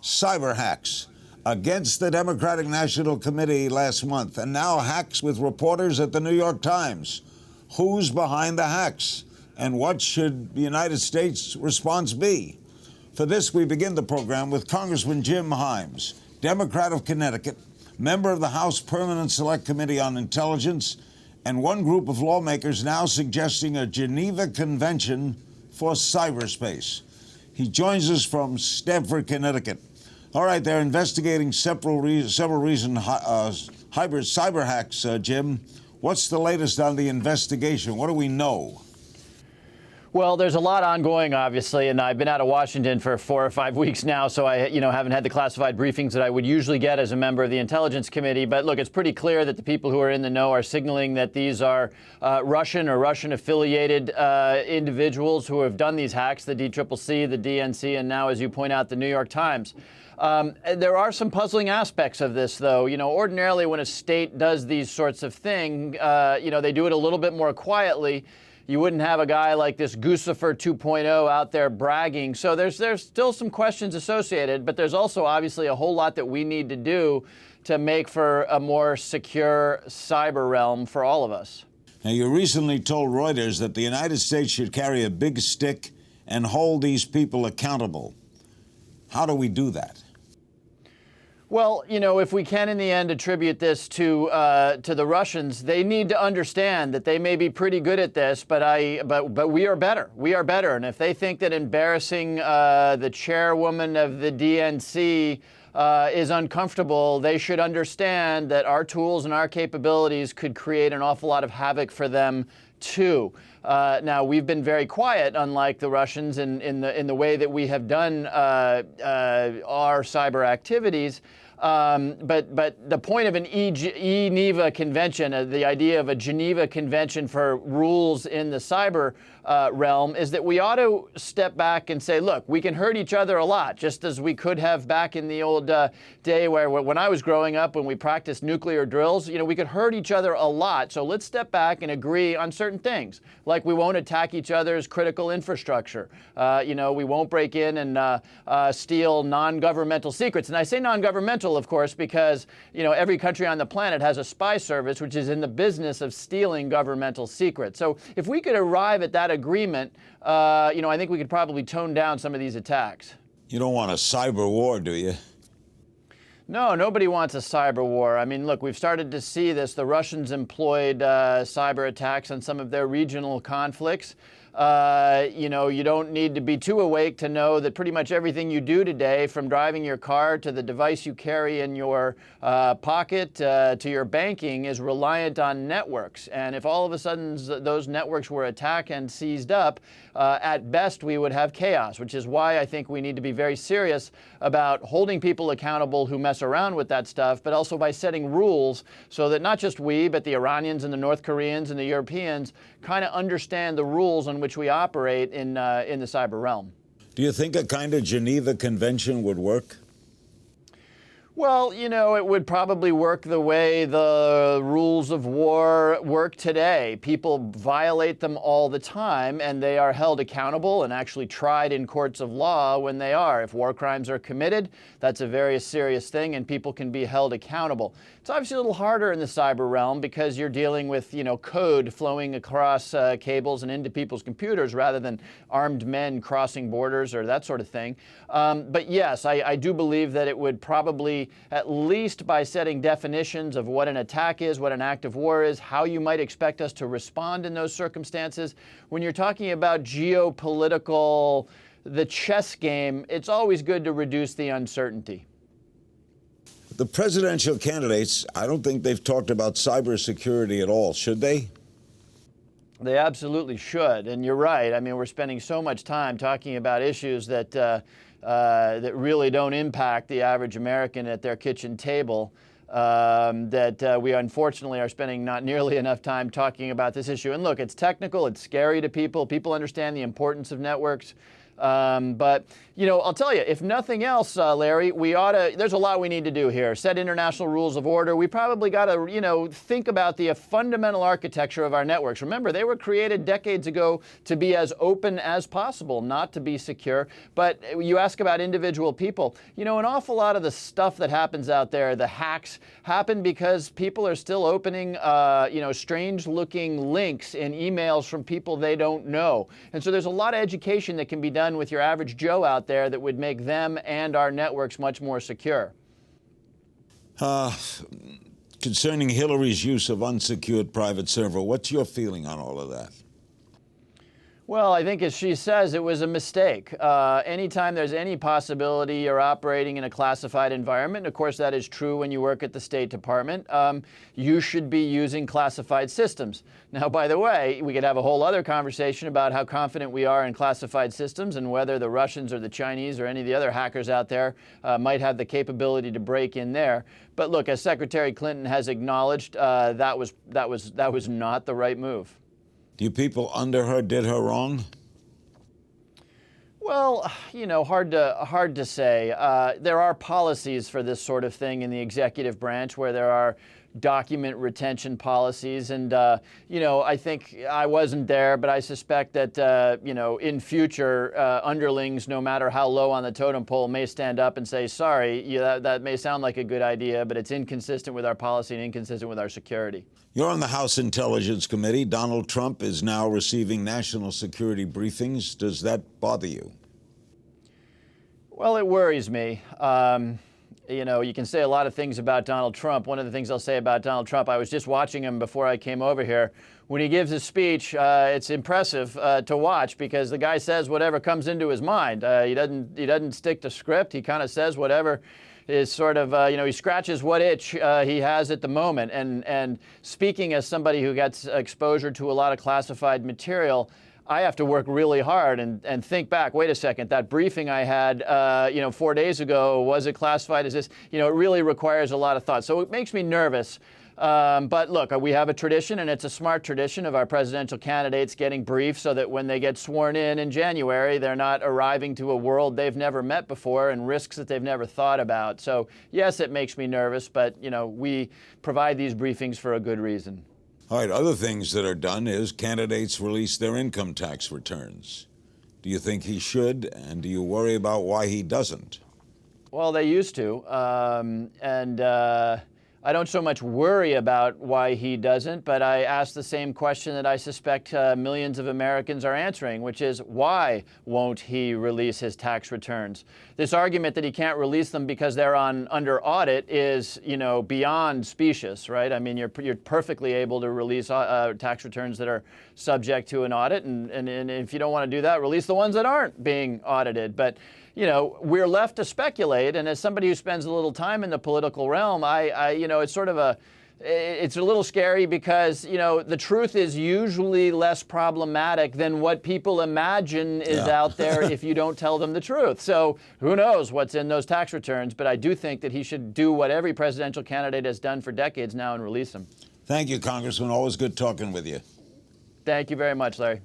cyber hacks against the Democratic National Committee last month, and now hacks with reporters at the New York Times. Who's behind the hacks, and what should the United States response be? For this, we begin the program with Congressman Jim Himes, Democrat of Connecticut, member of the House Permanent Select Committee on Intelligence, and one group of lawmakers now suggesting a Geneva Convention for cyberspace. He joins us from Stamford, Connecticut. All right, they're investigating several recent hybrid cyber hacks, Jim. What's the latest on the investigation? What do we know? Well, there's a lot ongoing, obviously, and I've been out of Washington for 4 or 5 weeks now, so I, haven't had the classified briefings that I would usually get as a member of the Intelligence Committee. But look, it's pretty clear that the people who are in the know are signaling that these are Russian or Russian-affiliated individuals who have done these hacks, the DCCC, the DNC, and now, as you point out, the New York Times. There are some puzzling aspects of this, though. Ordinarily when a state does these sorts of things, they do it a little bit more quietly. You wouldn't have a guy like this Guccifer 2.0 out there bragging. So there's still some questions associated, but there's also obviously a whole lot that we need to do to make for a more secure cyber realm for all of us. Now, you recently told Reuters that the United States should carry a big stick and hold these people accountable. How do we do that? Well, if we can in the end attribute this to the Russians, they need to understand that they may be pretty good at this, but we are better. We are better. And if they think that embarrassing the chairwoman of the DNC is uncomfortable, they should understand that our tools and our capabilities could create an awful lot of havoc for them too. Now, we've been very quiet, unlike the Russians, in the way that we have done our cyber activities. But the point of an Geneva Convention, the idea of a Geneva Convention for rules in the cyber realm, is that we ought to step back and say, look, we can hurt each other a lot, just as we could have back in the old day when I was growing up, when we practiced nuclear drills. We could hurt each other a lot. So let's step back and agree on certain things, like we won't attack each other's critical infrastructure. We won't break in and steal non-governmental secrets. And I say non-governmental, of course, because every country on the planet has a spy service which is in the business of stealing governmental secrets. So if we could arrive at that agreement, I think we could probably tone down some of these attacks. You don't want a cyber war, do you? No, nobody wants a cyber war. I mean, look, we've started to see this. The Russians employed cyber attacks on some of their regional conflicts. You don't need to be too awake to know that pretty much everything you do today, from driving your car to the device you carry in your pocket to your banking, is reliant on networks. And if all of a sudden those networks were attacked and seized up, at best we would have chaos, which is why I think we need to be very serious about holding people accountable who mess around with that stuff, but also by setting rules so that not just we, but the Iranians and the North Koreans and the Europeans kind of understand the rules on which we operate in the cyber realm. Do you think a kind of Geneva Convention would work? Well, it would probably work the way the rules of war work today. People violate them all the time, and they are held accountable and actually tried in courts of law when they are. If war crimes are committed, that's a very serious thing, and people can be held accountable. It's obviously a little harder in the cyber realm because you're dealing with, code flowing across cables and into people's computers rather than armed men crossing borders or that sort of thing. But yes, I do believe that it would probably, at least by setting definitions of what an attack is, what an act of war is, how you might expect us to respond in those circumstances. When you're talking about geopolitical, the chess game, it's always good to reduce the uncertainty. The presidential candidates, I don't think they've talked about cybersecurity at all. Should they? They absolutely should. And you're right. I mean, we're spending so much time talking about issues that that really don't impact the average American at their kitchen table, that we unfortunately are spending not nearly enough time talking about this issue. And look, it's technical, it's scary to people. People understand the importance of networks. But You know, I'll tell you, if nothing else, Larry, there's a lot we need to do here. Set international rules of order. We probably got to, think about the fundamental architecture of our networks. Remember, they were created decades ago to be as open as possible, not to be secure. But you ask about individual people. An awful lot of the stuff that happens out there, the hacks, happen because people are still opening, strange-looking links in emails from people they don't know. And so there's a lot of education that can be done with your average Joe out there that would make them and our networks much more secure. Concerning Hillary's use of unsecured private server, what's your feeling on all of that? Well, I think as she says, it was a mistake. Anytime there's any possibility you're operating in a classified environment, and of course that is true when you work at the State Department, you should be using classified systems. Now, by the way, we could have a whole other conversation about how confident we are in classified systems and whether the Russians or the Chinese or any of the other hackers out there might have the capability to break in there. But look, as Secretary Clinton has acknowledged, that was not the right move. Do you people under her did her wrong? Well, hard to say. There are policies for this sort of thing in the executive branch where there are document retention policies. And, I think I wasn't there, but I suspect that, in future, underlings, no matter how low on the totem pole, may stand up and say, sorry, that may sound like a good idea, but it's inconsistent with our policy and inconsistent with our security. You're on the House Intelligence Committee. Donald Trump is now receiving national security briefings. Does that bother you? Well, it worries me. You can say a lot of things about Donald Trump. One of the things I'll say about Donald Trump, I was just watching him before I came over here. When he gives his speech, it's impressive to watch because the guy says whatever comes into his mind. He doesn't stick to script. He kind of says whatever is sort of, he scratches what itch he has at the moment. And speaking as somebody who gets exposure to a lot of classified material, I have to work really hard and think back, wait a second, that briefing I had, 4 days ago, was it classified as this? It really requires a lot of thought. So it makes me nervous. But look, we have a tradition, and it's a smart tradition, of our presidential candidates getting briefed so that when they get sworn in January, they're not arriving to a world they've never met before and risks that they've never thought about. So yes, it makes me nervous, but we provide these briefings for a good reason. All right, other things that are done is candidates release their income tax returns. Do you think he should, and do you worry about why he doesn't? Well, they used to, I don't so much worry about why he doesn't, but I ask the same question that I suspect millions of Americans are answering, which is, why won't he release his tax returns? This argument that he can't release them because they're under audit is, beyond specious, right? I mean, you're perfectly able to release tax returns that are subject to an audit, and if you don't want to do that, release the ones that aren't being audited. But we're left to speculate, and as somebody who spends a little time in the political realm, it's sort of it's a little scary because, the truth is usually less problematic than what people imagine is out there if you don't tell them the truth. So who knows what's in those tax returns, but I do think that he should do what every presidential candidate has done for decades now and release them. Thank you, Congressman. Always good talking with you. Thank you very much, Larry.